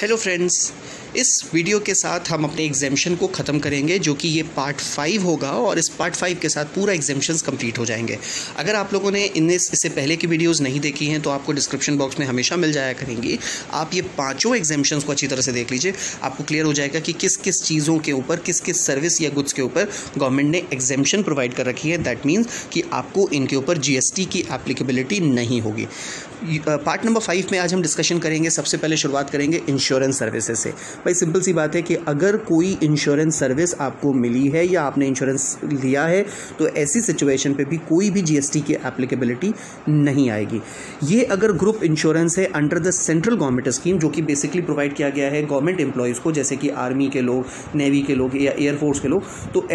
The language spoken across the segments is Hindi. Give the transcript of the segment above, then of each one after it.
हेलो फ्रेंड्स, इस वीडियो के साथ हम अपने एग्जाम्शन को ख़त्म करेंगे, जो कि ये पार्ट 5 होगा और इस पार्ट 5 के साथ पूरा एग्जाम्शंस कंप्लीट हो जाएंगे। अगर आप लोगों ने इससे पहले की वीडियोस नहीं देखी हैं तो आपको डिस्क्रिप्शन बॉक्स में हमेशा मिल जाया करेंगी। आप ये पांचों एग्जाम्शंस को अच्छी तरह से देख लीजिए, आपको क्लियर हो जाएगा कि किस किस चीज़ों के ऊपर, किस किस सर्विस या गुड्स के ऊपर गवर्नमेंट ने एग्जाम्शन प्रोवाइड कर रखी है। दैट मीन्स कि आपको इनके ऊपर GST की एप्लीकेबिलिटी नहीं होगी। पार्ट नंबर 5 में आज हम डिस्कशन करेंगे। सबसे पहले शुरुआत करेंगे इंश्योरेंस सर्विसेज से। भाई सिंपल सी बात है कि अगर कोई इंश्योरेंस सर्विस आपको मिली है या आपने इंश्योरेंस लिया है तो ऐसी सिचुएशन पे भी कोई भी GST की एप्लीकेबिलिटी नहीं आएगी। ये अगर ग्रुप इंश्योरेंस है under the central government scheme, जो कि बेसिकली प्रोवाइड किया गया है गवर्नमेंट एम्प्लॉयज़ को, जैसे कि आर्मी के लोग, नेवी के लोग या एयरफोर्स के लोग, तो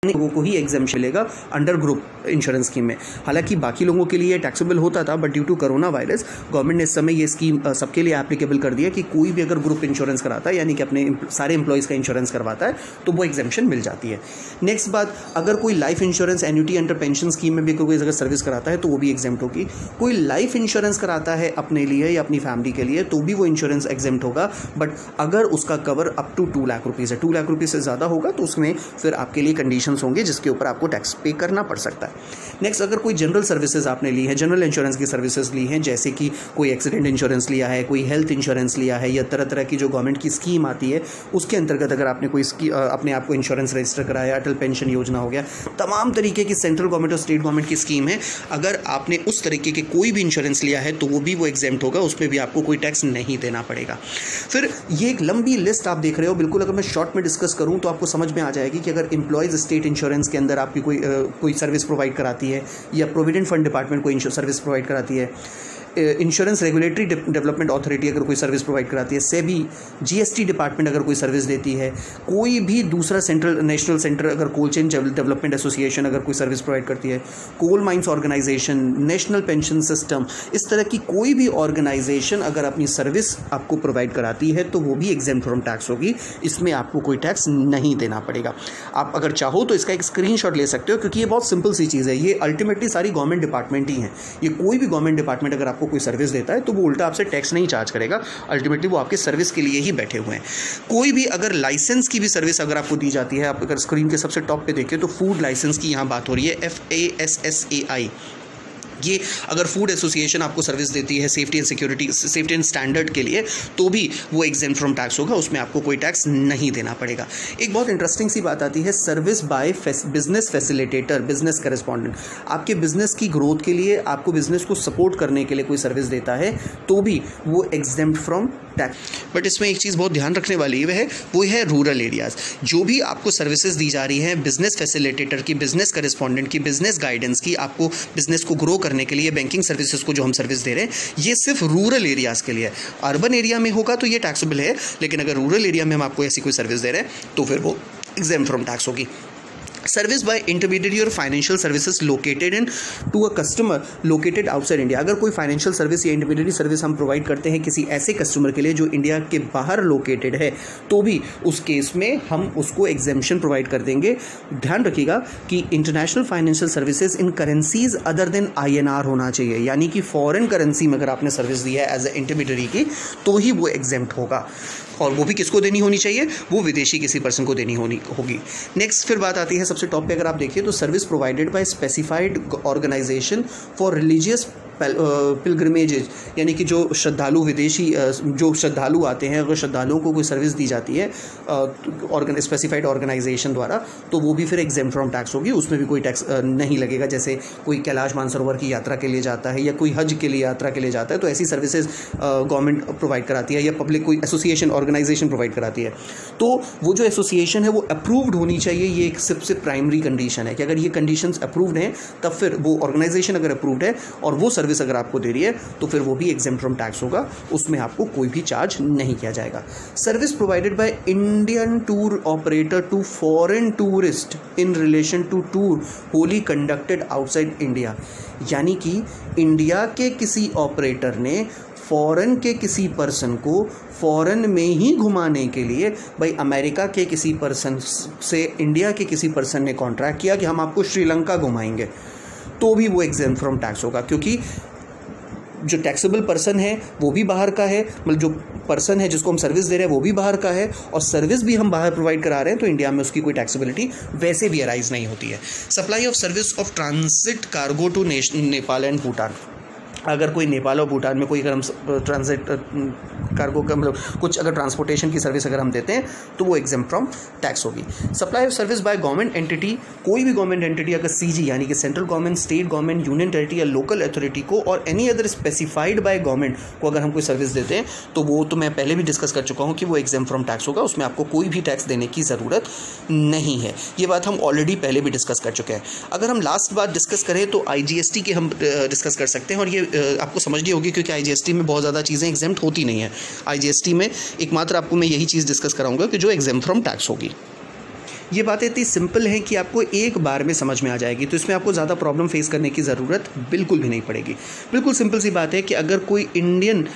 लोगों को ही एग्जाम्पशन मिलेगा अंडर ग्रुप इंश्योरेंस स्कीम में। हालांकि बाकी लोगों के लिए टैक्सेबल होता था, but due to corona virus government ने इस समय ये स्कीम सबके लिए एप्लीकेबल कर दिया कि कोई भी अगर ग्रुप इंश्योरेंस कराता है, यानी कि अपने सारे एम्प्लॉयज़ का इंश्योरेंस करवाता है, तो वो एग्जाम्पशन मिल जाती है। नेक्स्ट बात, अगर कोई life insurance annuity under pension scheme में भी कोई अगर सर्विस कराता है तो वो भी एग्जाम्प्ट होगी। कोई लाइफ इंश्योरेंस कराता है अपने लिए या अपनी फैमिली के लिए तो भी वो इंश्योरेंस एग्जाम्प्ट होगा, बट अगर उसका cover up to 2 lakh rupees है, 2 लाख रुपीज़ से ज़्यादा होगा तो उसमें फिर आपके लिए कंडीशंस होंगे जिसके ऊपर आपको टैक्स पे करना पड़ सकता है। नेक्स्ट, अगर कोई जनरल सर्विसेज आपने ली है, जनरल इंश्योरेंस की सर्विसेज ली हैं, जैसे कि कोई एक्सीडेंट इंश्योरेंस लिया है, कोई हेल्थ इंश्योरेंस लिया है, या तरह तरह की जो गवर्नमेंट की स्कीम आती है उसके अंतर्गत अगर आपने कोई अपने आप को इंश्योरेंस रजिस्टर कराया, अटल पेंशन योजना हो गया, तमाम तरीके की सेंट्रल गवर्नमेंट और स्टेट गवर्नमेंट की स्कीम है, अगर आपने उस तरीके के कोई भी इंश्योरेंस लिया है तो वो एग्जाम्प्ट होगा, उसमें भी आपको कोई टैक्स नहीं देना पड़ेगा। फिर ये एक लंबी लिस्ट आप देख रहे हो, बिल्कुल अगर मैं शॉर्ट में डिस्कस करूँ तो आपको समझ में आ जाएगी कि अगर एम्प्लॉयज़ स्टेट इंश्योरेंस के अंदर आपकी कोई सर्विस प्रोवाइड कराती है, या प्रोविडेंट फंड डिपार्टमेंट कोई सर्विस प्रोवाइड कराती है, इंश्योरेंस रेगुलेटरी डेवलपमेंट अथॉरिटी अगर कोई सर्विस प्रोवाइड कराती है, सेबी GST डिपार्टमेंट अगर कोई सर्विस देती है, कोई भी दूसरा नेशनल सेंटर अगर कोल चेन डेवलपमेंट एसोसिएशन अगर कोई सर्विस प्रोवाइड करती है, coal mines organisation, national pension system, इस तरह की कोई भी ऑर्गेनाइजेशन अगर अपनी सर्विस आपको प्रोवाइड कराती है तो वो भी एग्जेम्प्ट फ्रॉम टैक्स होगी। इसमें आपको कोई टैक्स नहीं देना पड़ेगा। आप अगर चाहो तो इसका एक स्क्रीनशॉट ले सकते हो, क्योंकि ये बहुत सिंपल सी चीज़ है। ये अल्टीमेटली सारी गवर्नमेंट डिपार्टमेंट ही हैं। ये कोई भी गवर्नमेंट डिपार्टमेंट अगर आपको कोई सर्विस देता है तो वो उल्टा आपसे टैक्स नहीं चार्ज करेगा, अल्टीमेटली वो आपके सर्विस के लिए ही बैठे हुए हैं। कोई भी अगर लाइसेंस की भी सर्विस अगर आपको दी जाती है, आप अगर स्क्रीन के सबसे टॉप पे देखें तो फूड लाइसेंस की यहाँ बात हो रही है, FASSAI। ये अगर फूड एसोसिएशन आपको सर्विस देती है सेफ्टी एंड स्टैंडर्ड के लिए, तो भी वो एग्जेम्प्ट फ्रॉम टैक्स होगा, उसमें आपको कोई टैक्स नहीं देना पड़ेगा। एक बहुत इंटरेस्टिंग सी बात आती है, service by business facilitator, business correspondent. आपके बिजनेस की ग्रोथ के लिए, आपको बिजनेस को सपोर्ट करने के लिए कोई सर्विस देता है तो भी वो एग्जेम्प्ट फ्रॉम टैक्स। बट इसमें एक चीज़ बहुत ध्यान रखने वाली वो है रूरल एरियाज़। जो भी आपको सर्विसेज दी जा रही हैं बिजनेस फैसिलिटेटर की, बिजनेस करेस्पॉन्डेंट की, बिजनेस गाइडेंस की, आपको बिजनेस को ग्रो करने के लिए बैंकिंग सर्विसेज को जो हम सर्विस दे रहे हैं, ये सिर्फ रूरल एरियाज़ के लिए है। अर्बन एरिया में होगा तो ये टैक्सेबल है, लेकिन अगर रूरल एरिया में हम आपको ऐसी कोई सर्विस दे रहे हैं तो फिर वो एग्जेम्प्ट फ्रॉम टैक्स होगी। सर्विस बाय इंटरमीडिएट और financial services located in to a customer located outside India. अगर कोई फाइनेंशियल सर्विस या इंटरमीडिएट सर्विस हम प्रोवाइड करते हैं किसी ऐसे कस्टमर के लिए जो इंडिया के बाहर लोकेटेड है, तो भी उस केस में हम उसको एग्जेम्पशन प्रोवाइड कर देंगे। ध्यान रखिएगा कि international financial services in currencies other than INR होना चाहिए, यानी कि फॉरेन करेंसी में अगर आपने सर्विस दी है एज ए इंटरमीडिएरी की तो ही वो एग्जेम्प्ट होगा, और वो भी किसको देनी होनी चाहिए, वो विदेशी किसी पर्सन को देनी होगी। नेक्स्ट फिर बात आती है सबसे टॉप पे, अगर आप देखिए तो service provided by specified organisation for religious pilgrimages, यानी कि जो श्रद्धालु विदेशी जो श्रद्धालु आते हैं, अगर श्रद्धालुओं को कोई सर्विस दी जाती है स्पेसिफाइड ऑर्गेनाइजेशन द्वारा, तो वो भी फिर एग्जेम्प्ट फ्रॉम टैक्स होगी, उसमें भी कोई टैक्स नहीं लगेगा। जैसे कोई कैलाश मानसरोवर की यात्रा के लिए जाता है या कोई हज के लिए यात्रा के लिए जाता है, तो ऐसी सर्विसेज गवर्नमेंट प्रोवाइड कराती है या पब्लिक कोई एसोसिएशन ऑर्गेनाइजेशन प्रोवाइड कराती है, तो वो जो एसोसिएशन है वो अप्रूव्ड होनी चाहिए। ये एक सबसे प्राइमरी कंडीशन है कि अगर ये कंडीशंस अप्रूव्ड हैं तब फिर वो ऑर्गेनाइजेशन अगर अप्रूव्ड है और वो सर्विस अगर आपको दे रही है तो फिर वो भी एग्जेम्प्ट फ्रॉम टैक्स होगा, उसमें आपको कोई भी चार्ज नहीं किया जाएगा। Service provided by Indian tour operator to foreign tourist in relation to tour wholly conducted outside India, यानी कि इंडिया के किसी ऑपरेटर ने फॉरेन के किसी पर्सन को फॉरेन में ही घुमाने के लिए, भाई अमेरिका के किसी पर्सन से इंडिया के किसी पर्सन ने कॉन्ट्रैक्ट किया कि हम आपको श्रीलंका घुमाएंगे, तो भी वो एग्जेम्प्ट फ्रॉम टैक्स होगा, क्योंकि जो टैक्सेबल पर्सन है वो भी बाहर का है, मतलब जो पर्सन है जिसको हम सर्विस दे रहे हैं वो भी बाहर का है, और सर्विस भी हम बाहर प्रोवाइड करा रहे हैं, तो इंडिया में उसकी कोई टैक्सेबिलिटी वैसे भी अराइज नहीं होती है। Supply of service of transit cargo to Nepal and Bhutan, अगर कोई नेपाल और भूटान में कोई अगर हम ट्रांजिट कार्गो का मतलब कुछ अगर ट्रांसपोर्टेशन की सर्विस अगर हम देते हैं तो वो एग्जेम्प्ट फ्रॉम टैक्स होगी। Supply of service by government entity, कोई भी गवर्नमेंट एंटिटी अगर सीजी यानी कि central government, state government, union territory या लोकल अथॉरिटी को और any other specified by government को अगर हम कोई सर्विस देते हैं तो वो तो मैं पहले भी डिस्कस कर चुका हूँ कि वो एग्जेम्प्ट फ्रॉम टैक्स होगा, उसमें आपको कोई भी टैक्स देने की ज़रूरत नहीं है। ये बात हम ऑलरेडी पहले भी डिस्कस कर चुके हैं। अगर हम लास्ट बात डिस्कस करें तो IGST की हम डिस्कस कर सकते हैं, और ये आपको समझनी होगी क्योंकि IGST में बहुत ज़्यादा चीज़ें एग्जेम्प्ट होती नहीं है। IGST में एकमात्र आपको मैं यही चीज़ डिस्कस कराऊंगा कि जो एग्जेम्प्ट फ्रॉम टैक्स होगी। ये बातें इतनी सिंपल हैं कि आपको एक बार में समझ में आ जाएगी, तो इसमें आपको ज़्यादा प्रॉब्लम फेस करने की ज़रूरत बिल्कुल भी नहीं पड़ेगी। बिल्कुल सिंपल सी बात है कि अगर कोई इंडियन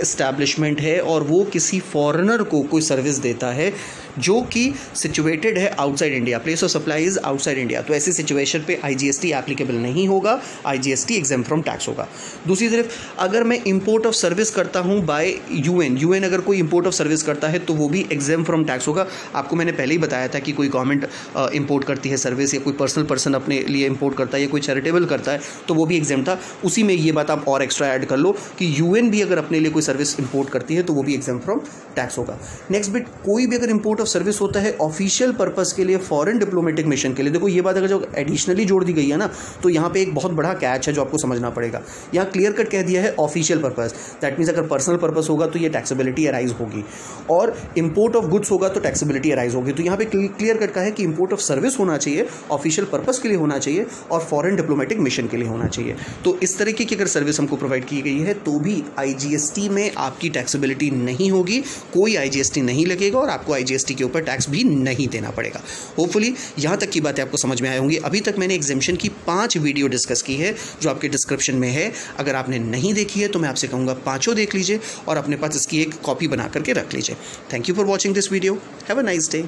एस्टैब्लिशमेंट है और वो किसी फॉरेनर को कोई सर्विस देता है जो कि सिचुएटेड है outside India, place of supply is outside India, तो ऐसी सिचुएशन पे IGST एप्लीकेबल नहीं होगा, IGST एग्जेम्प्ट फ्रॉम टैक्स होगा। दूसरी तरफ अगर मैं इंपोर्ट ऑफ सर्विस करता हूँ बाय UN अगर कोई इंपोर्ट ऑफ सर्विस करता है तो वो भी एग्जेम्प्ट फ्रॉम टैक्स होगा। आपको मैंने पहले ही बताया था कि कोई गवर्नमेंट इंपोर्ट करती है सर्विस या कोई पर्सनल पर्सन अपने लिए इंपोर्ट करता है या कोई चैरिटेबल करता है तो वो भी एग्जेम्प्ट था। उसी में ये बात आप और एक्स्ट्रा ऐड कर लो कि UN भी अगर अपने लिए कोई सर्विस इंपोर्ट करती है तो वो भी एग्जेम्प्ट फ्रॉम टैक्स होगा। नेक्स्ट बिट, कोई भी अगर इंपोर्ट ऑफ सर्विस होता है ऑफिशियल पर्पस के लिए, फॉरेन डिप्लोमेटिक मिशन के लिए, देखो ये बात अगर जो एडिशनली जोड़ दी गई है ना तो यहाँ पे एक बहुत बड़ा कैच है जो आपको समझना पड़ेगा। यहाँ क्लियर कट कह दिया है ऑफिशियल पर्पस, दैट मीन्स अगर पर्सनल पर्पस होगा तो ये टैक्सेबिलिटी अराइज होगी, और इंपोर्ट ऑफ गुड्स होगा तो टैक्सेबिलिटी अराइज होगी। तो यहाँ पे क्लियर कट का है कि इंपोर्ट ऑफ सर्विस होना चाहिए, ऑफिशियल पर्पस के लिए होना चाहिए और फॉरेन डिप्लोमेटिक मिशन के लिए होना चाहिए। तो इस तरीके की अगर सर्विस हमको प्रोवाइड की गई है तो भी IGST में आपकी टैक्सेबिलिटी नहीं होगी, कोई IGST नहीं लगेगा और आपको IGST के ऊपर टैक्स भी नहीं देना पड़ेगा। होपफुली यहाँ तक की बातें आपको समझ में आई होंगी। अभी तक मैंने एग्जेम्पशन की 5 वीडियो डिस्कस की है जो आपके डिस्क्रिप्शन में है। अगर आपने नहीं देखी है तो मैं आपसे कहूँगा 5 देख लीजिए और अपने पास इसकी एक कॉपी बना करके रख लीजिए। Thank you for watching this video. Have a nice day.